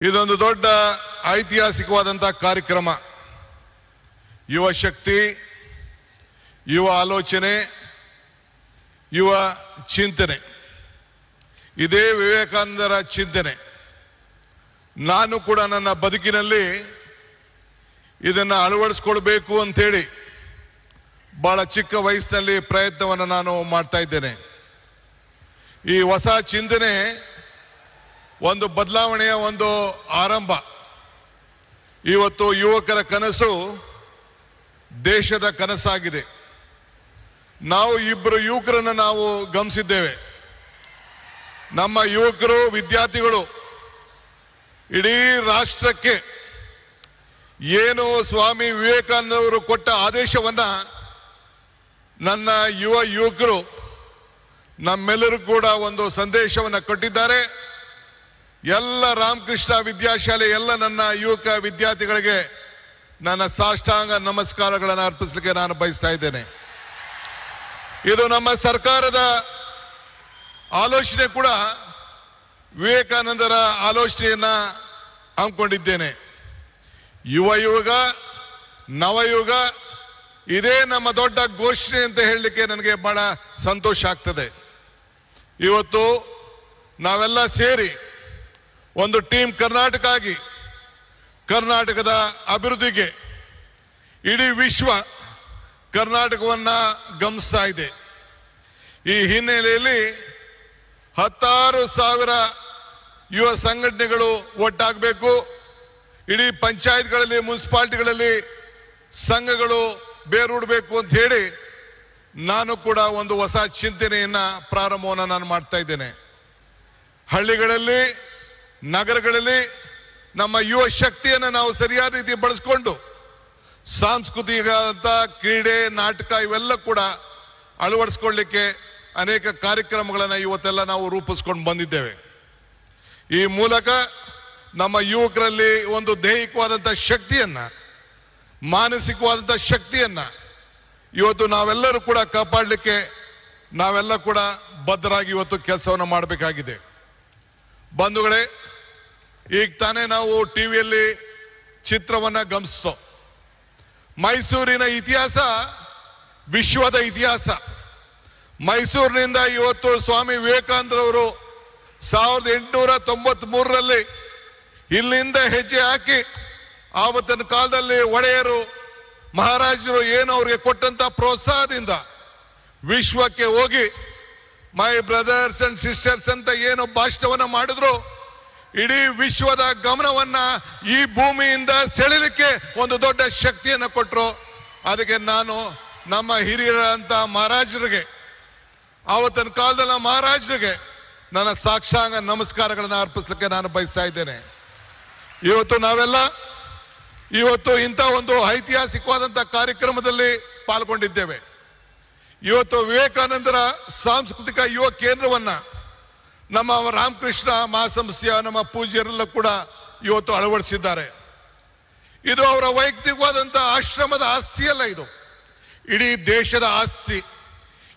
ಇದೊಂದು ದೊಡ್ಡ ಐತಿಹಾಸಿಕವಾದಂತಹ ಕಾರ್ಯಕ್ರಮ. ಯುವ ಶಕ್ತಿ, ಯುವ ಆಲೋಚನೆ, ಯುವ ಚಿಂತನೆ, ಇದೇ ವಿವೇಕಾನಂದರ ಚಿಂತನೆ. ನಾನು ಕೂಡ ನನ್ನ ಬದುಕಿನಲ್ಲಿ ಇದನ್ನು ಅಳವಡಿಸ್ಕೊಳ್ಬೇಕು ಅಂತೇಳಿ ಬಹಳ ಚಿಕ್ಕ ವಯಸ್ಸಿನಲ್ಲಿ ಪ್ರಯತ್ನವನ್ನು ನಾನು ಮಾಡ್ತಾ ಇದ್ದೇನೆ. ಈ ಹೊಸ ಚಿಂತನೆ ಒಂದು ಬದಲಾವಣೆಯ ಒಂದು ಆರಂಭ. ಇವತ್ತು ಯುವಕರ ಕನಸು ದೇಶದ ಕನಸಾಗಿದೆ. ನಾವು ಇಬ್ಬರು ಯುವಕರನ್ನು ನಾವು ಗಮನಿಸಿದ್ದೇವೆ. ನಮ್ಮ ಯುವಕರು, ವಿದ್ಯಾರ್ಥಿಗಳು ಇಡೀ ರಾಷ್ಟ್ರಕ್ಕೆ ಏನು ಸ್ವಾಮಿ ವಿವೇಕಾನಂದ ಅವರು ಕೊಟ್ಟ ಆದೇಶವನ್ನ ನನ್ನ ಯುವಕರು ನಮ್ಮೆಲ್ಲರೂ ಕೂಡ ಒಂದು ಸಂದೇಶವನ್ನು ಕೊಟ್ಟಿದ್ದಾರೆ. ಎಲ್ಲ ರಾಮಕೃಷ್ಣ ವಿದ್ಯಾಶಾಲೆ ಎಲ್ಲ ನನ್ನ ಯುವಕ ವಿದ್ಯಾರ್ಥಿಗಳಿಗೆ ನನ್ನ ಸಾಷ್ಟಾಂಗ ನಮಸ್ಕಾರಗಳನ್ನು ಅರ್ಪಿಸಲಿಕ್ಕೆ ನಾನು ಬಯಸ್ತಾ ಇದ್ದೇನೆ. ಇದು ನಮ್ಮ ಸರ್ಕಾರದ ಆಲೋಚನೆ ಕೂಡ ವಿವೇಕಾನಂದರ ಆಲೋಚನೆಯನ್ನ ಹಮ್ಮಿಕೊಂಡಿದ್ದೇನೆ. ಯುಗ ನವಯುಗ ಇದೇ ನಮ್ಮ ದೊಡ್ಡ ಘೋಷಣೆ ಅಂತ ಹೇಳಲಿಕ್ಕೆ ನನಗೆ ಬಹಳ ಸಂತೋಷ ಆಗ್ತದೆ. ಇವತ್ತು ನಾವೆಲ್ಲ ಸೇರಿ ಒಂದು ಟೀಮ್ ಕರ್ನಾಟಕ ಆಗಿ ಕರ್ನಾಟಕದ ಅಭಿವೃದ್ಧಿಗೆ ಇಡೀ ವಿಶ್ವ ಕರ್ನಾಟಕವನ್ನ ಗಮನಿಸ್ತಾ ಇದೆ. ಈ ಹಿನ್ನೆಲೆಯಲ್ಲಿ 16,000 ಯುವ ಸಂಘಟನೆಗಳು ಒಟ್ಟಾಗಬೇಕು. ಇಡೀ ಪಂಚಾಯತ್ಗಳಲ್ಲಿ, ಮುನ್ಸಿಪಾಲಿಟಿಗಳಲ್ಲಿ ಸಂಘಗಳು ಬೇರೂಡಬೇಕು ಅಂತ ಹೇಳಿ ನಾನು ಕೂಡ ಒಂದು ಹೊಸ ಚಿಂತನೆಯನ್ನ ಪ್ರಾರಂಭವನ್ನು ನಾನು ಮಾಡ್ತಾ ಇದ್ದೇನೆ. ಹಳ್ಳಿಗಳಲ್ಲಿ, ನಗರಗಳಲ್ಲಿ ನಮ್ಮ ಯುವ ಶಕ್ತಿಯನ್ನು ನಾವು ಸರಿಯಾದ ರೀತಿ ಬಳಸ್ಕೊಂಡು ಸಾಂಸ್ಕೃತಿಕ ಕ್ರೀಡೆ, ನಾಟಕ ಇವೆಲ್ಲ ಕೂಡ ಅಳವಡಿಸ್ಕೊಳ್ಳಿಕ್ಕೆ ಅನೇಕ ಕಾರ್ಯಕ್ರಮಗಳನ್ನು ಇವತ್ತೆಲ್ಲ ನಾವು ರೂಪಿಸ್ಕೊಂಡು ಬಂದಿದ್ದೇವೆ. ಈ ಮೂಲಕ ನಮ್ಮ ಯುವಕರಲ್ಲಿ ಒಂದು ದೈಹಿಕವಾದಂಥ ಶಕ್ತಿಯನ್ನ, ಮಾನಸಿಕವಾದಂಥ ಶಕ್ತಿಯನ್ನ ಇವತ್ತು ನಾವೆಲ್ಲರೂ ಕೂಡ ಕಾಪಾಡಲಿಕ್ಕೆ ನಾವೆಲ್ಲ ಕೂಡ ಬದ್ಧರಾಗಿ ಇವತ್ತು ಕೆಲಸವನ್ನು ಮಾಡಬೇಕಾಗಿದೆ. ಬಂಧುಗಳೇ, ಈಗ ತಾನೇ ನಾವು ಟಿವಿಯಲ್ಲಿ ಚಿತ್ರವನ್ನ ಗಮನಿಸೋ. ಮೈಸೂರಿನ ಇತಿಹಾಸ ವಿಶ್ವದ ಇತಿಹಾಸ. ಮೈಸೂರಿನಿಂದ ಇವತ್ತು ಸ್ವಾಮಿ ವಿವೇಕಾನಂದರವರು 1893ರಲ್ಲಿ ಇಲ್ಲಿಂದ ಹೆಜ್ಜೆ ಹಾಕಿ ಆವತ್ತಿನ ಕಾಲದಲ್ಲಿ ಒಡೆಯರು, ಮಹಾರಾಜರು ಏನು ಅವ್ರಿಗೆ ಕೊಟ್ಟಂತ ಪ್ರೋತ್ಸಾಹದಿಂದ ವಿಶ್ವಕ್ಕೆ ಹೋಗಿ ಮೈ ಬ್ರದರ್ಸ್ ಅಂಡ್ ಸಿಸ್ಟರ್ಸ್ ಅಂತ ಏನು ಭಾಷಣವನ್ನ ಮಾಡಿದ್ರು, ಇಡೀ ವಿಶ್ವದ ಗಮನವನ್ನ ಈ ಭೂಮಿಯಿಂದ ಸೆಳೆಯಲಿಕ್ಕೆ ಒಂದು ದೊಡ್ಡ ಶಕ್ತಿಯನ್ನು ಕೊಟ್ಟರು. ಅದಕ್ಕೆ ನಾನು ನಮ್ಮ ಹಿರಿಯರಂತ ಮಹಾರಾಜರಿಗೆ, ಆವತ್ತಿನ ಕಾಲದಲ್ಲಿ ಮಹಾರಾಜರಿಗೆ ನನ್ನ ಸಾಕ್ಷಾಂಗ ನಮಸ್ಕಾರಗಳನ್ನು ಅರ್ಪಿಸಲಿಕ್ಕೆ ನಾನು ಬಯಸ್ತಾ ಇದ್ದೇನೆ. ಇವತ್ತು ನಾವೆಲ್ಲ ಇಂಥ ಒಂದು ಐತಿಹಾಸಿಕವಾದಂಥ ಕಾರ್ಯಕ್ರಮದಲ್ಲಿ ಪಾಲ್ಗೊಂಡಿದ್ದೇವೆ. ಇವತ್ತು ವಿವೇಕಾನಂದರ ಸಾಂಸ್ಕೃತಿಕ ಯುವ ಕೇಂದ್ರವನ್ನ ನಮ್ಮ ರಾಮಕೃಷ್ಣ ಮಹಾಸಂಸ್ಥೆಯ ನಮ್ಮ ಪೂಜ್ಯರೆಲ್ಲ ಕೂಡ ಇವತ್ತು ಅಳವಡಿಸಿದ್ದಾರೆ. ಇದು ಅವರ ವೈಯಕ್ತಿಕವಾದಂಥ ಆಶ್ರಮದ ಆಸ್ತಿಯಲ್ಲ, ಇದು ಇಡೀ ದೇಶದ ಆಸ್ತಿ.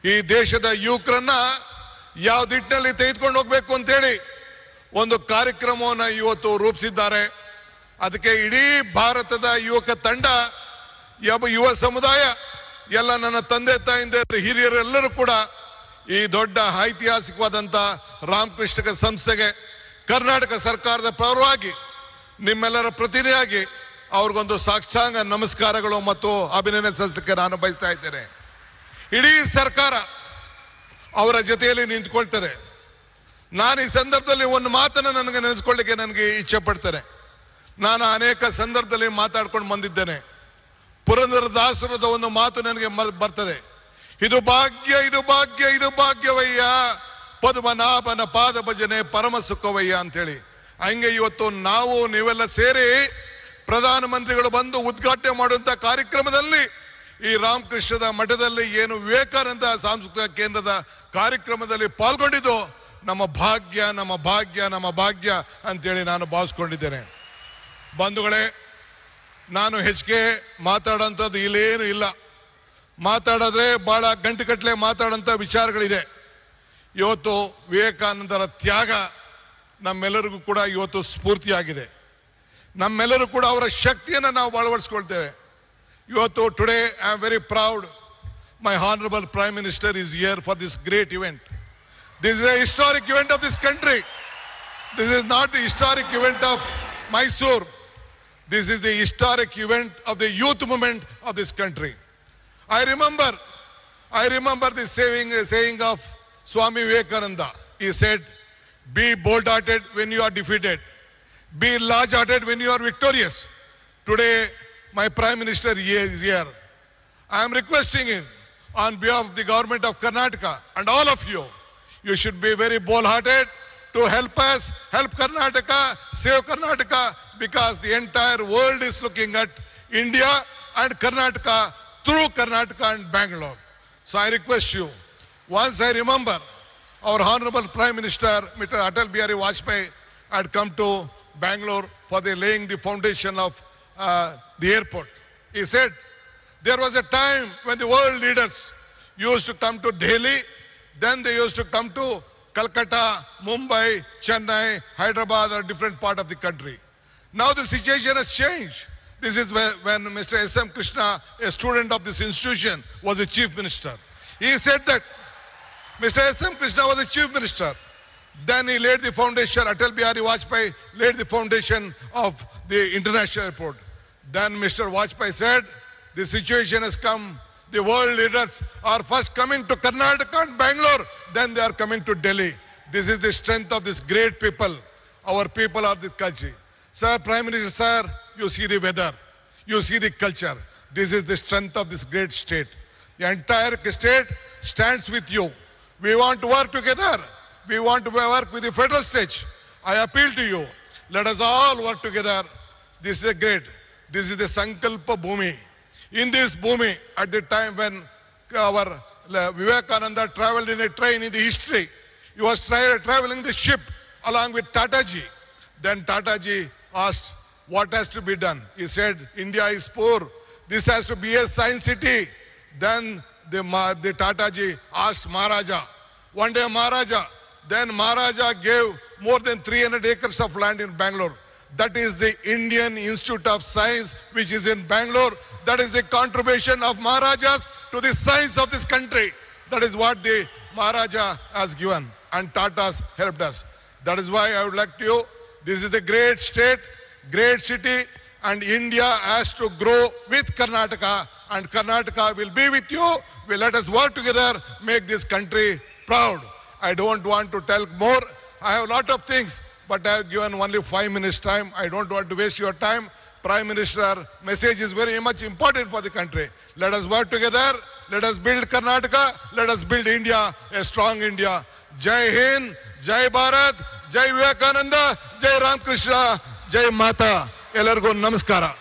ಈ ದೇಶದ ಯುವಕರನ್ನ ಯಾವ ದಿಟ್ಟಿನಲ್ಲಿ ತೆಗೆದುಕೊಂಡು ಹೋಗ್ಬೇಕು ಅಂತೇಳಿ ಒಂದು ಕಾರ್ಯಕ್ರಮವನ್ನು ಇವತ್ತು ರೂಪಿಸಿದ್ದಾರೆ. ಅದಕ್ಕೆ ಇಡೀ ಭಾರತದ ಯುವಕ ತಂಡ, ಯುವ ಸಮುದಾಯ, ಎಲ್ಲ ನನ್ನ ತಂದೆ ತಾಯಿಂದಿರು, ಹಿರಿಯರೆಲ್ಲರೂ ಕೂಡ ಈ ದೊಡ್ಡ ಐತಿಹಾಸಿಕವಾದಂಥ ರಾಮಕೃಷ್ಣ ಸಂಸ್ಥೆಗೆ ಕರ್ನಾಟಕ ಸರ್ಕಾರದ ಪರವಾಗಿ ನಿಮ್ಮೆಲ್ಲರ ಪ್ರತಿನಿಧಿಯಾಗಿ ಅವ್ರಿಗೊಂದು ಸಾಷ್ಟಾಂಗ ನಮಸ್ಕಾರಗಳು ಮತ್ತು ಅಭಿನಂದನೆ ಸಲ್ಲಿಸಲಿಕ್ಕೆ ನಾನು ಬಯಸ್ತಾ ಇದ್ದೇನೆ. ಇಡೀ ಸರ್ಕಾರ ಅವರ ಜೊತೆಯಲ್ಲಿ ನಿಂತ್ಕೊಳ್ತದೆ. ನಾನು ಈ ಸಂದರ್ಭದಲ್ಲಿ ಒಂದು ಮಾತನ್ನು ನನಗೆ ನೆನೆಸ್ಕೊಳ್ಳಿಕ್ಕೆ ನನಗೆ ಇಚ್ಛೆ ಪಡ್ತೇನೆ. ನಾನು ಅನೇಕ ಸಂದರ್ಭದಲ್ಲಿ ಮಾತಾಡ್ಕೊಂಡು ಬಂದಿದ್ದೇನೆ. ಪುರಂದರದಾಸರದ ಒಂದು ಮಾತು ನನಗೆ ಬರ್ತದೆ. ಇದು ಭಾಗ್ಯ, ಇದು ಭಾಗ್ಯ, ಇದು ಭಾಗ್ಯವಯ್ಯ, ಪದ್ಮನಾಭನ ಪಾದ ಭಜನೆ ಪರಮ ಸುಖವಯ್ಯ ಅಂತೇಳಿ. ಹಂಗೆ ಇವತ್ತು ನಾವು ನೀವೆಲ್ಲ ಸೇರಿ ಪ್ರಧಾನಮಂತ್ರಿಗಳು ಬಂದು ಉದ್ಘಾಟನೆ ಮಾಡುವಂತ ಕಾರ್ಯಕ್ರಮದಲ್ಲಿ ಈ ರಾಮಕೃಷ್ಣದ ಮಠದಲ್ಲಿ ಏನು ವಿವೇಕಾನಂದ ಸಾಂಸ್ಕೃತಿಕ ಕೇಂದ್ರದ ಕಾರ್ಯಕ್ರಮದಲ್ಲಿ ಪಾಲ್ಗೊಂಡಿದ್ದು ನಮ್ಮ ಭಾಗ್ಯ, ನಮ್ಮ ಭಾಗ್ಯ, ನಮ್ಮ ಭಾಗ್ಯ ಅಂತೇಳಿ ನಾನು ಭಾವಿಸ್ಕೊಂಡಿದ್ದೇನೆ. ಬಂಧುಗಳೇ, ನಾನು ಹೆಚ್ಚಿಗೆ ಮಾತಾಡೋಂಥದ್ದು ಇಲ್ಲೇನು ಇಲ್ಲ. ಮಾತಾಡಿದ್ರೆ ಬಹಳ ಗಂಟೆಗಟ್ಟಲೆ ಮಾತಾಡೋಂಥ ವಿಚಾರಗಳಿದೆ. ಇವತ್ತು ವಿವೇಕಾನಂದರ ತ್ಯಾಗ ನಮ್ಮೆಲ್ಲರಿಗೂ ಕೂಡ ಇವತ್ತು ಸ್ಫೂರ್ತಿಯಾಗಿದೆ. ನಮ್ಮೆಲ್ಲರೂ ಕೂಡ ಅವರ ಶಕ್ತಿಯನ್ನು ನಾವು ಅಳವಡಿಸ್ಕೊಳ್ತೇವೆ. ಇವತ್ತು today I am very proud. My Honorable Prime Minister is here for this great event. This is a historic event of this country. This is not the historic event of Mysore. This is the historic event of the youth movement of this country. I remember the saying of Swami Vivekananda. He said, be bold-hearted when you are defeated. Be large-hearted when you are victorious. Today, my Prime Minister is here. I am requesting him on behalf of the government of Karnataka and all of you, you should be very bold-hearted to help us, help Karnataka, save Karnataka, because the entire world is looking at India and Karnataka through Karnataka and Bangalore. So I request you, once I remember our Honorable Prime Minister, Mr. Atal Bihari Vajpayee, had come to Bangalore for the laying the foundation of the airport. He said, there was a time when the world leaders used to come to Delhi, then they used to come to Calcutta, Mumbai, Chennai, Hyderabad, or different part of the country. Now the situation has changed. This is when Mr. S.M. Krishna, a student of this institution, was the chief minister. He said that Mr. S.M. Krishna was the chief minister. Then he laid the foundation, Atal Bihari Vajpayee laid the foundation of the international airport. Then Mr. Vajpayee said, the situation has come. The world leaders are first coming to Karnataka and Bangalore, then they are coming to Delhi. This is the strength of this great people. Our people are the culture. Sir, Prime Minister, sir, you see the weather. You see the culture. This is the strength of this great state. The entire state stands with you. We want to work together. We want to work with the federal state. I appeal to you. Let us all work together. This is great. This is the Sankalpa Bhumi. In this Bhumi, at the time when our Vivekananda traveled in a train in the history, he was traveling the ship along with Tataji. Then Tataji asked, what has to be done? He said, India is poor. This has to be a science city. Then the Tataji asked Maharaja. One day Maharaja gave more than 300 acres of land in Bangalore. That is the Indian Institute of Science, which is in Bangalore. That is the contribution of Maharajas to the science of this country. That is what the Maharaja has given, and Tatas helped us. That is why I would like to, this is the great state, great city, and India has to grow with Karnataka, and Karnataka will be with you. Let us work together, make this country proud. I don't want to tell more. I have a lot of things, but I have given only 5 minutes time. I don't want to waste your time. Prime Minister message is very much important for the country. Let us work together. Let us build Karnataka. Let us build India, a strong India. Jai Hind, Jai Bharat, Jai Vivekananda, Jai Ram Krishna, Jai Mata. Ellargu namaskara.